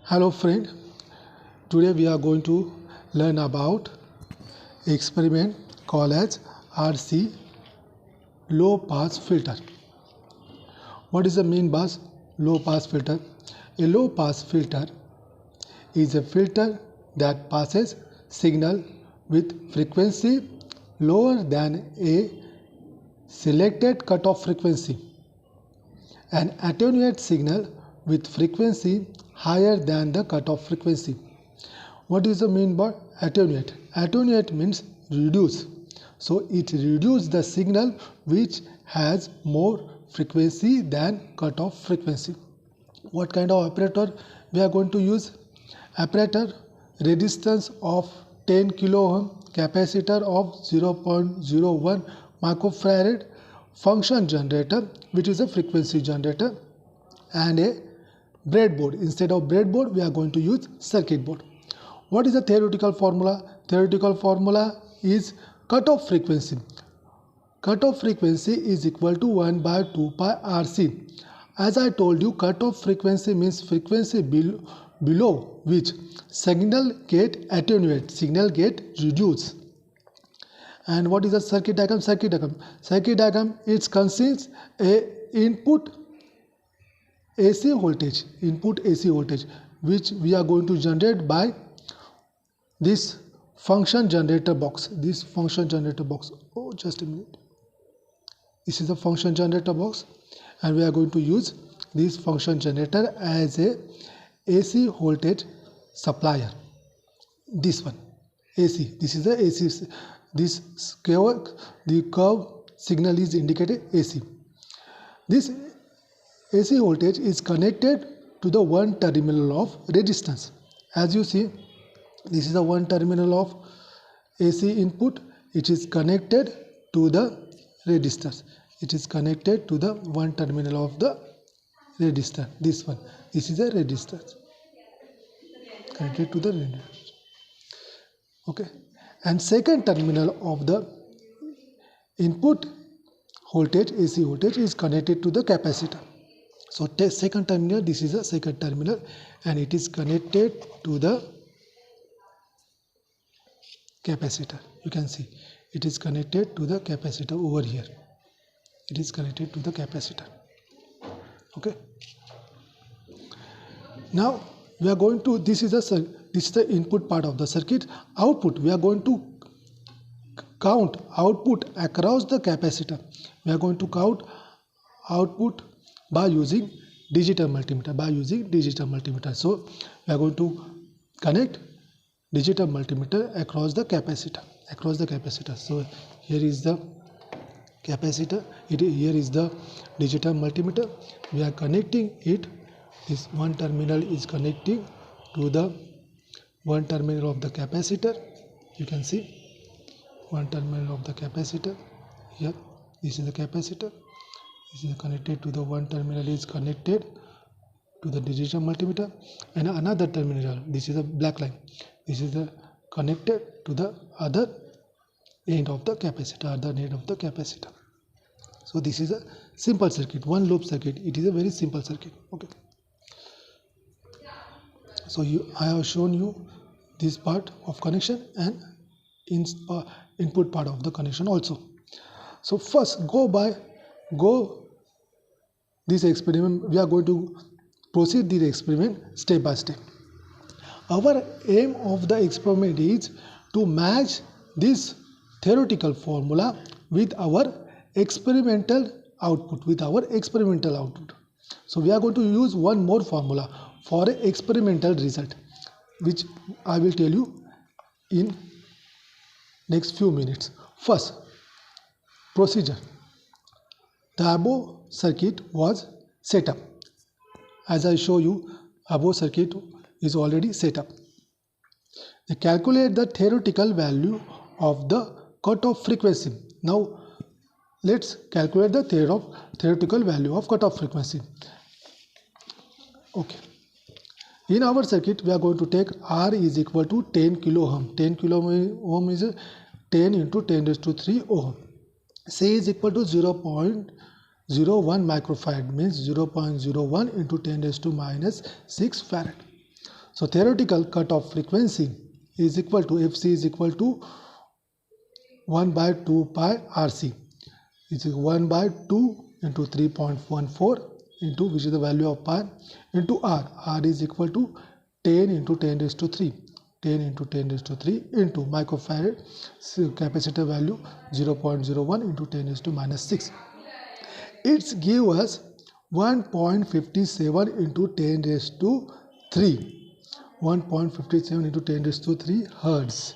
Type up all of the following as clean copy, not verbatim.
Hello friend, today we are going to learn about experiment called as RC low pass filter. What is the mean by low pass filter? A low pass filter is a filter that passes signal with frequency lower than a selected cutoff frequency and attenuate signal with frequency higher than the cutoff frequency. What is the mean by attenuate? Attenuate means reduce. So it reduces the signal which has more frequency than cutoff frequency. What kind of operator we are going to use? Operator resistance of 10 kilo ohm, capacitor of 0.01 microfarad, function generator which is a frequency generator, and a breadboard. Instead of breadboard we are going to use circuit board. What is the theoretical formula? Theoretical formula is cutoff frequency. Cutoff frequency is equal to 1 by 2 pi RC. As I told you, cutoff frequency means frequency below which signal get attenuate, signal get reduced. And what is the circuit diagram? Circuit diagram, it consists a input AC voltage, which we are going to generate by this function generator box. Oh, just a minute. This is the function generator box, and we are going to use this function generator as a AC voltage supplier. This one, AC. This is the AC. This curve, the curve signal is indicated AC. This AC voltage is connected to the one terminal of resistance. As you see, this is the one terminal of AC input. It is connected to the resistors. It is connected to the one terminal of the resistor. This one. This is a resistor. Connected to the resistor. Okay. And second terminal of the input voltage, AC voltage, is connected to the capacitor. So second terminal, this is a second terminal, and it is connected to the capacitor. You can see it is connected to the capacitor over here. It is connected to the capacitor. Okay. Now we are going to, this is the input part of the circuit. Output, we are going to count output across the capacitor. We are going to count output by using digital multimeter. So we are going to connect digital multimeter across the capacitor. So here is the capacitor. Here is the digital multimeter. We are connecting it. This one terminal is connecting to the one terminal of the capacitor. You can see one terminal of the capacitor. Here, this is the capacitor. This is connected to the one terminal is connected to the digital multimeter, and another terminal, this is a black line, this is the connected to the other end of the capacitor, So this is a simple circuit, one loop circuit. It is a very simple circuit. Okay. So I have shown you this part of connection and input part of the connection also. So first go this experiment. We are going to proceed this experiment step by step. Our aim of the experiment is to match this theoretical formula with our experimental output. So we are going to use one more formula for an experimental result, which I will tell you in next few minutes. First, procedure. The above circuit was set up. As I show you, above circuit is already set up. They calculate the theoretical value of the cutoff frequency. Now let's calculate the theoretical value of cutoff frequency. Okay. In our circuit, we are going to take R is equal to 10 kilo ohm. 10 kilo ohm is 10 into 10 raised to 3 ohm. C is equal to 0.01 microfarad, means 0.01 into 10 raised to minus 6 farad. So theoretical cutoff frequency is equal to FC is equal to 1 by 2 pi RC. It is 1 by 2 into 3.14 into, which is the value of pi, into R. R is equal to 10 into 10 raised to 3. 10 into 10 raised to 3 into microfarad, so capacitor value 0.01 into 10 raised to minus 6. It's give us 1.57 into 10 raised to 3. 1.57 into 10 raised to 3 hertz.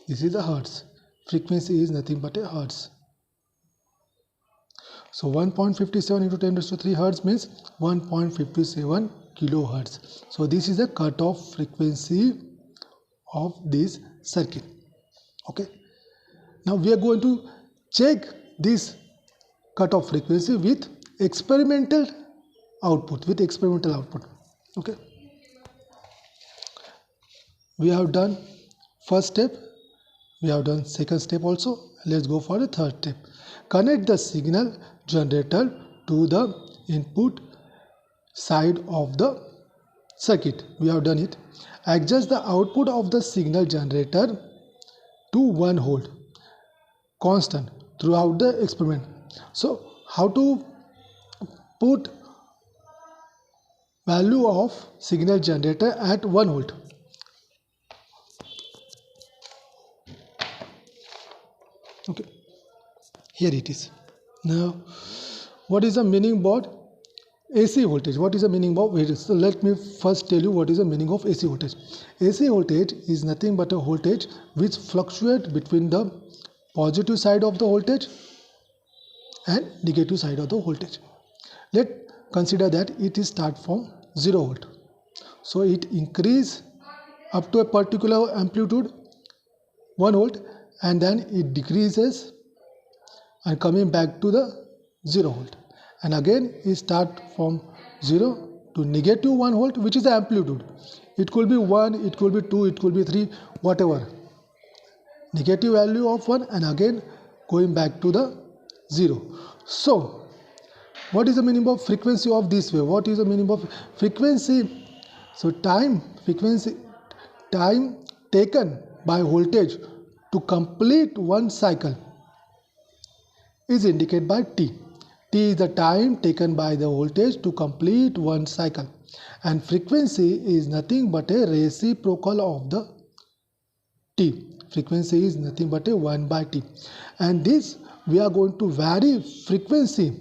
This is the hertz. Frequency is nothing but a hertz. So 1.57 into 10 raised to 3 hertz means 1.57 kilohertz. So this is the cutoff frequency of this circuit. Okay. Now we are going to check this cutoff frequency with experimental output. Okay. We have done first step. We have done second step also. Let's go for the third step. Connect the signal generator to the input side of the circuit. We have done it. Adjust the output of the signal generator to 1 volt constant throughout the experiment. So how to put value of signal generator at 1 volt? Okay, here it is. Now what is the meaning about AC voltage? What is the meaning of voltage? So let me first tell you what is the meaning of AC voltage. AC voltage is nothing but a voltage which fluctuates between the positive side of the voltage and negative side of the voltage. Let's consider that it is start from 0 volt. So it increase up to a particular amplitude 1 volt and then it decreases and coming back to the 0 volt. And again it start from 0 to negative 1 volt, which is the amplitude. It could be 1, it could be 2, it could be 3, whatever. Negative value of 1 and again going back to the 0. So what is the meaning of frequency of this wave? What is the meaning of frequency? So time taken by voltage to complete one cycle is indicated by T. T is the time taken by the voltage to complete one cycle, and frequency is nothing but a reciprocal of the T. Frequency is nothing but a 1 by T, and this we are going to vary frequency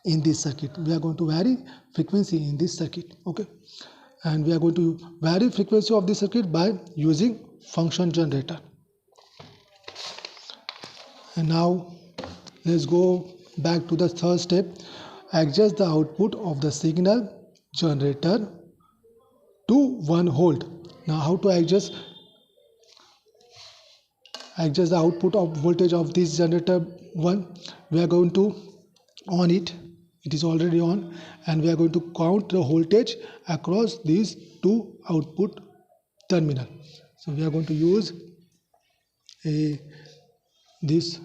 in this circuit. Okay, and we are going to vary frequency of this circuit by using function generator. And now let's go back to the third step. Adjust the output of the signal generator to 1 volt. Now how to adjust the output of voltage of this generator 1? We are going to on it. It is already on, and we are going to count the voltage across these two output terminal. So we are going to use this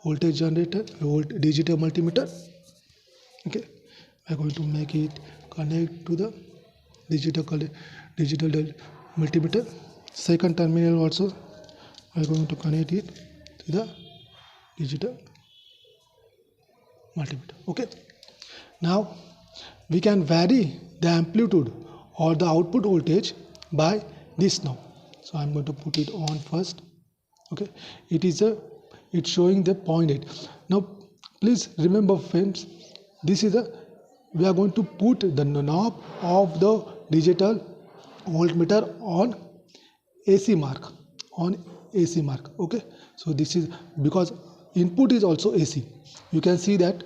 voltage generator, digital multimeter. Okay, we are going to make it connect to the digital multimeter. Second terminal also we are going to connect it to the digital multimeter. Okay, now we can vary the amplitude or the output voltage by this knob. So I am going to put it on first. Okay, it's showing the 0.8. Now please remember friends, this is we are going to put the knob of the digital voltmeter on AC mark. Okay, so this is because input is also AC. You can see that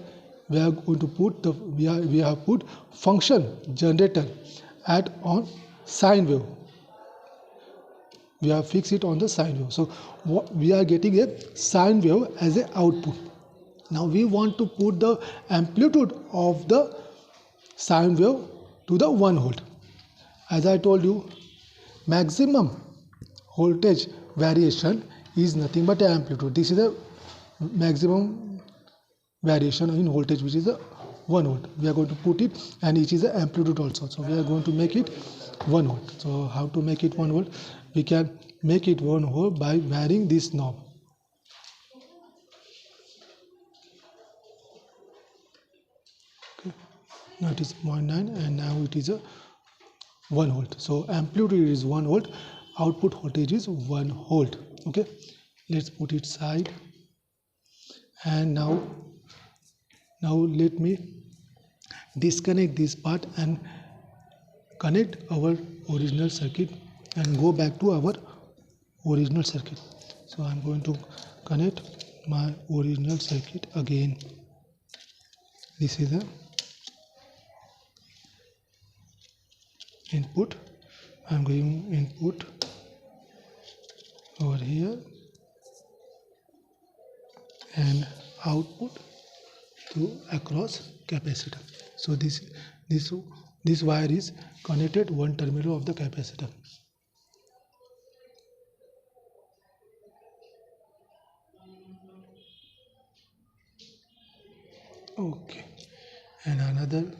we are going to put we have put function generator at on sine wave. We have fixed it on the sine wave. So what we are getting a sine wave as a output. Now we want to put the amplitude of the sine wave to the 1 volt. As I told you, maximum voltage variation is nothing but amplitude. This is the maximum variation in voltage, which is the 1 volt. We are going to put it, and it is the amplitude also. So we are going to make it 1 volt. So how to make it 1 volt? We can make it 1 volt by varying this knob. Okay. Now it is 0.9 and now it is a 1 volt. So amplitude is 1 volt, output voltage is 1 volt. Okay, let's put it side. And now let me disconnect this part and connect our original circuit and go back to our original circuit. So I'm going to connect my original circuit again. This is the input. I'm going input over here and output to across capacitor. So this wire is connected one terminal of the capacitor. Okay, and another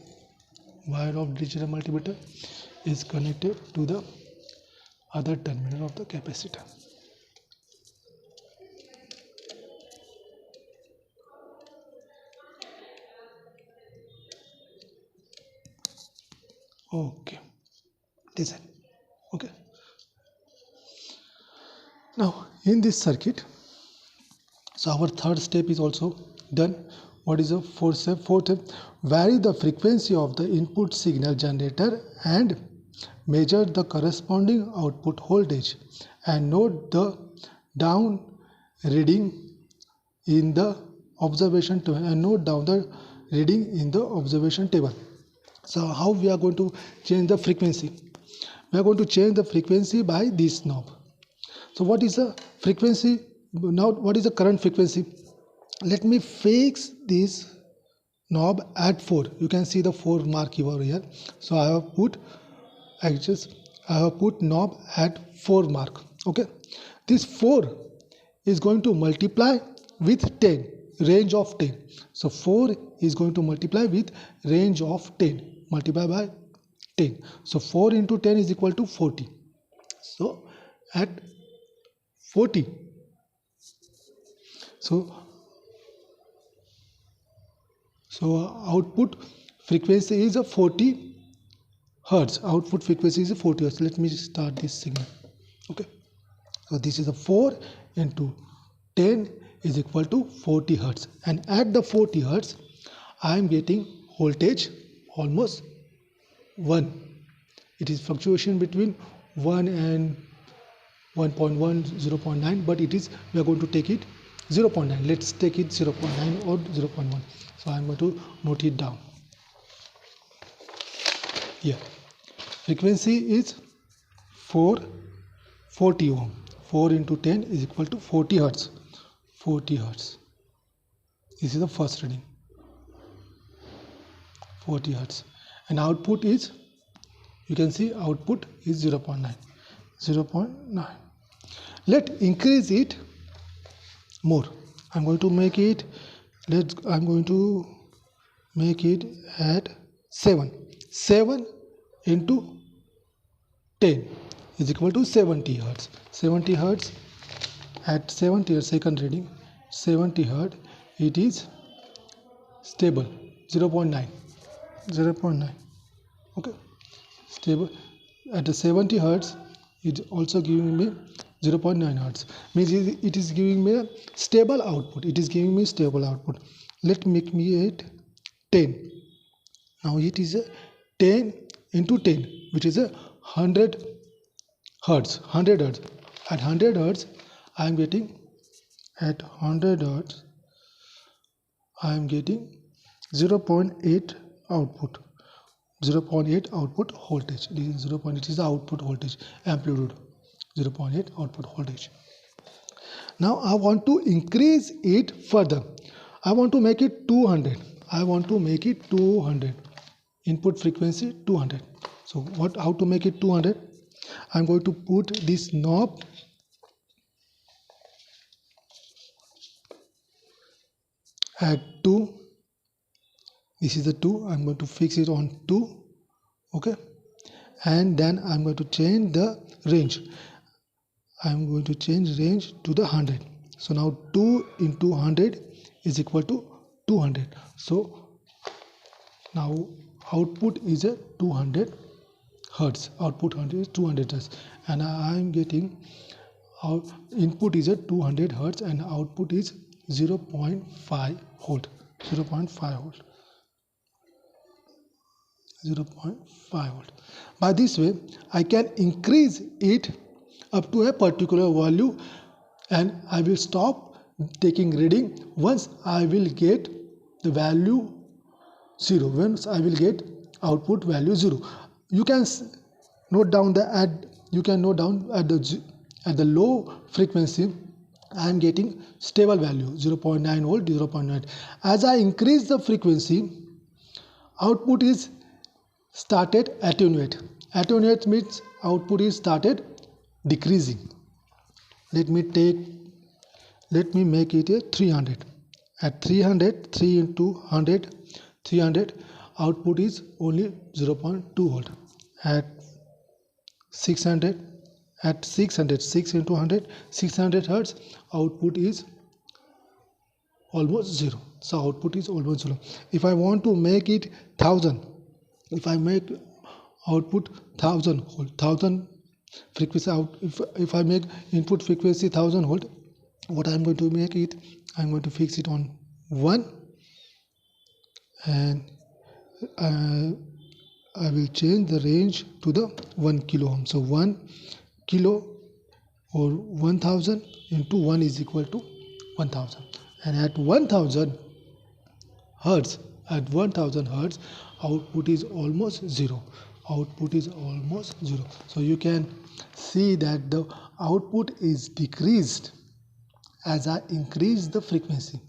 wire of digital multimeter is connected to the other terminal of the capacitor. Okay, this is okay. Now in this circuit, so our third step is also done. What is the fourth step? Fourth step, vary the frequency of the input signal generator and measure the corresponding output voltage and note the down reading in the observation table and note down the reading in the observation table. So how we are going to change the frequency? We are going to change the frequency by this knob. So what is the frequency? Now what is the current frequency? Let me fix this knob at 4. You can see the 4 mark over here. So I have put knob at 4 mark. Okay, this 4 is going to multiply with 10, range of 10. So 4 is going to multiply with range of 10, multiply by 10. So 4 into 10 is equal to 40. So at 40, so output frequency is a 40 hertz. Output frequency is a 40 hertz. Let me start this signal. Okay, so this is a 4 into 10 is equal to 40 hertz, and at the 40 hertz I am getting voltage almost 1. It is fluctuation between 1 and 1.1, 0.9, but it is, we are going to take it 0.9. Let's take it 0.9 or 0.1. So I am going to note it down here. Frequency is 40 ohm. 4 into 10 is equal to 40 hertz. 40 hertz. This is the first reading. 40 hertz. And output is, you can see output is 0.9. 0.9. Let's increase it more. I'm going to make it at 7. 7 into 10 is equal to 70 hertz. 70 hertz, at 70 hertz, second reading, 70 hertz, it is stable, 0.9. 0.9. Okay, stable. At the 70 hertz, it also giving me 0.9 hertz. Means it is giving me a stable output. It is giving me stable output. Let me make me it 10. Now it is a 10 into 10, which is a 100 hertz. 100 hertz. At 100 hertz, I am getting, at 100 hertz, I am getting 0.8 output. 0.8 output voltage. This is 0.8, it is the output voltage, amplitude. 0.8 output voltage. Now I want to increase it further. I want to make it 200. I want to make it 200. Input frequency 200. So how to make it 200? I am going to put this knob at 2. This is the 2. I am going to fix it on 2. Okay, and then I'm going to change the range. I'm going to change range to the 100. So now 2 into 100 is equal to 200. So now output is a 200 hertz. Output 100 is 200 hertz, and I'm getting our input is a 200 hertz and output is 0.5 volt. 0.5 volt. 0.5 volt. By this way, I can increase it up to a particular value, and I will stop taking reading once I will get the value 0. Once I will get output value 0. You can note down at the low frequency I am getting stable value 0.9 volt, 0.9. As I increase the frequency, output is started attenuate. Attenuate means output is started decreasing. Let me make it a 300. At 300, 3 into 100, 300, output is only 0.2 volt. At 600, 6 into 100, 600 hertz, output is almost 0. So output is almost 0. If I want to make it 1000, if I make output 1000 volt, 1000 frequency out, if I make input frequency 1000 volt, what I'm going to make it, I'm going to fix it on 1, and I will change the range to the 1 kilo ohm. So 1 kilo or 1000 into 1 is equal to 1000, and at 1000 hertz, output is almost 0. Output is almost 0. So you can see that the output is decreased as I increase the frequency.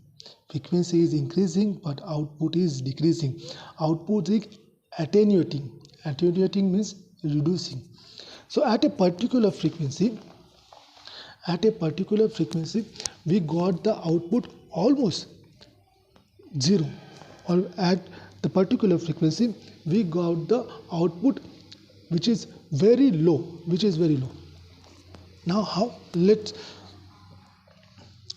Frequency is increasing, but output is decreasing. Output is attenuating. Attenuating means reducing. So at a particular frequency, we got the output almost 0. Or at the particular frequency, we got the output which is very low. Now how?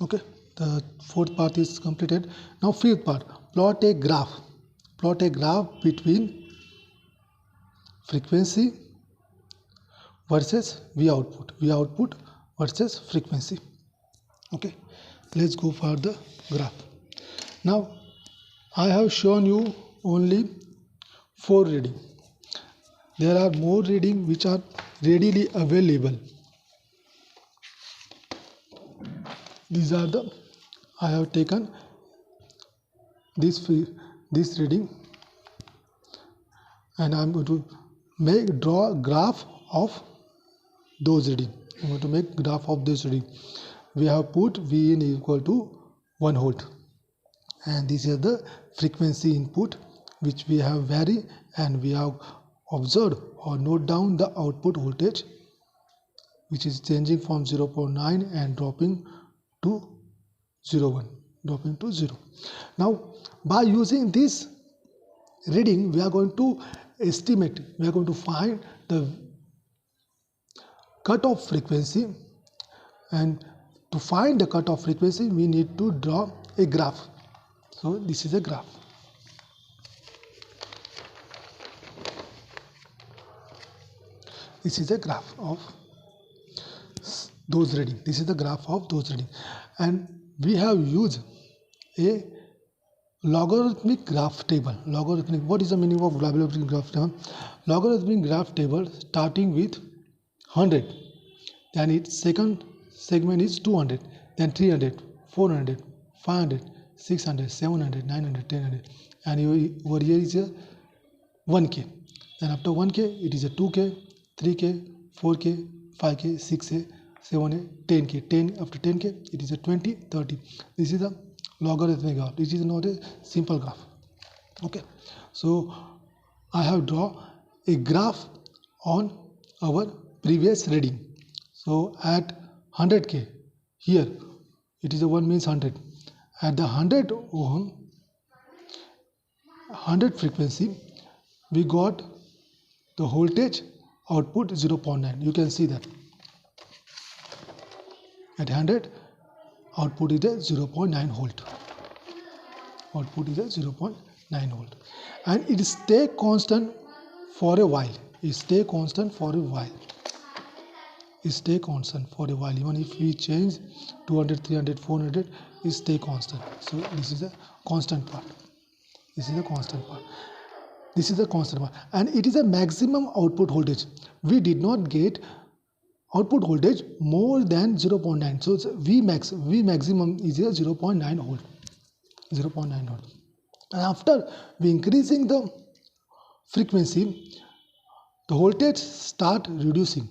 Okay, the fourth part is completed. Now fifth part, plot a graph between frequency versus V output versus frequency. Okay, let's go for the graph. Now I have shown you only 4 reading. There are more reading which are readily available. These are the, I have taken this reading, and I am going to draw a graph of those reading. I am going to make graph of this reading. We have put V in equal to 1 volt, and this is the frequency input which we have vary, and we have observed or note down the output voltage which is changing from 0.9 and dropping to 0.1, dropping to 0. Now by using this reading, we are going to estimate, we are going to find the cutoff frequency, and to find the cutoff frequency we need to draw a graph. So this is a graph. This is a graph of those reading. This is the graph of those reading, and we have used a logarithmic graph table. Logarithmic. What is the meaning of logarithmic graph table? Logarithmic graph table starting with 100, then its second segment is 200, then 300, 400, 500, 600, 700, 900, 1000, and over here is a 1k. Then after 1k it is a 2k, 3k, 4k, 5k, 6k, 7k, 10k. 10 after 10k it is a 20, 30. This is a logarithmic graph. This is not a simple graph. Okay, so I have drawn a graph on our previous reading. So at 100k, here it is a 1 means 100. At the 100 ohm, 100 frequency, we got the voltage output 0.9. You can see that at 100 output is a 0.9 volt. Output is a 0.9 volt, and it stay constant for a while. It stay constant for a while. It stay constant for a while. Even if we change 200, 300, 400, it stay constant. So this is a constant part. This is a constant part. This is a constant part, and it is a maximum output voltage. We did not get output voltage more than 0.9. So V maximum is a 0.9 volt. 0.9 volt. And after we increasing the frequency, the voltage start reducing.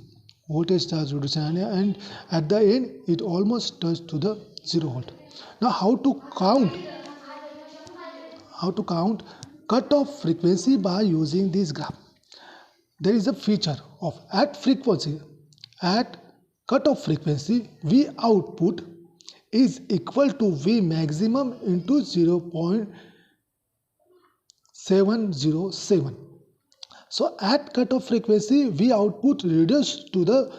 And at the end it almost touched to the 0 volt. Now how to count cutoff frequency by using this graph? There is a feature of at cutoff frequency, V output is equal to V maximum into 0.707. So at cutoff frequency, V output reduced to the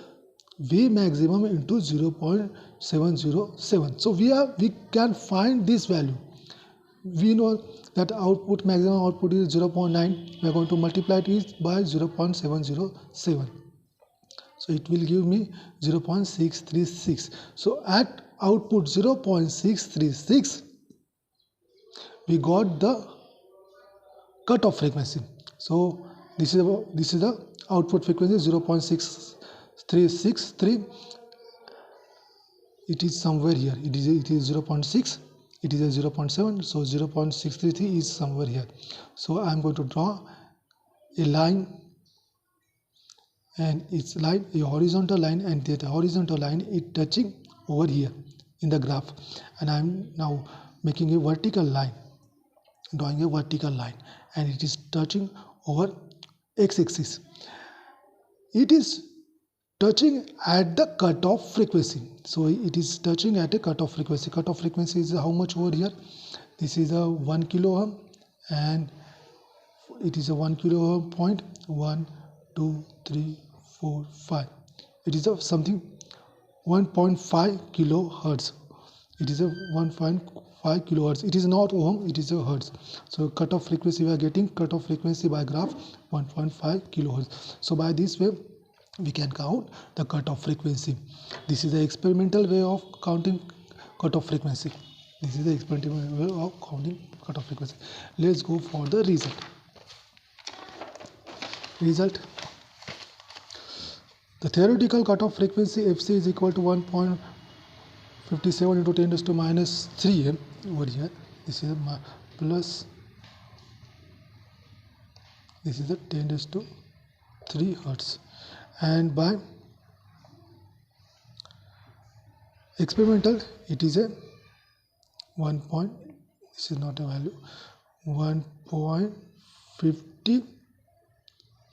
V maximum into 0.707. So we can find this value. We know that maximum output is 0.9. We are going to multiply it by 0.707. So it will give me 0.636. So at output 0.636, we got the cutoff frequency. So this is the output frequency 0.6363. It is somewhere here. It is 0.6. It is a 0.7. So 0.633 is somewhere here. So I am going to draw a line, and it's like a horizontal line, and that horizontal line is touching over here in the graph, and I am now making a vertical line, drawing a vertical line, and it is touching over x-axis. It is touching at the cutoff frequency. So it is touching at a cutoff frequency. Cutoff frequency is how much over here? This is a 1 kilo ohm, and it is a 1 kilo ohm point 1, 2, 3, 4, 5. It is a something 1.5 kilohertz. It is a 1.5 kilohertz. It is not ohm, it is a hertz. So cutoff frequency, we are getting cutoff frequency by graph 1.5 kilohertz. So by this way we can count the cutoff frequency. This is the experimental way of counting cutoff frequency. This is the experimental way of counting cutoff frequency. Let's go for the result. The theoretical cutoff frequency FC is equal to 1.57 into 10 raised to minus 3 over here. This is plus, this is the 10 raised to 3 hertz, and by experimental it is a 1. This is not a value, 1.50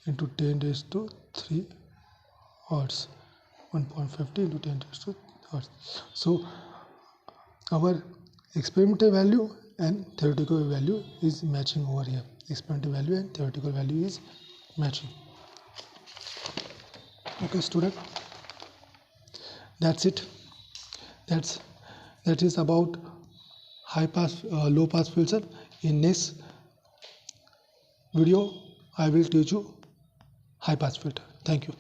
into 10 raised to 3 hertz. 1.50 into 10 raised to hertz. So our experimental value and theoretical value is matching over here. Experimental value and theoretical value is matching. Okay, student, that's it. That is about high pass, low pass filter. In next video I will teach you high pass filter. Thank you.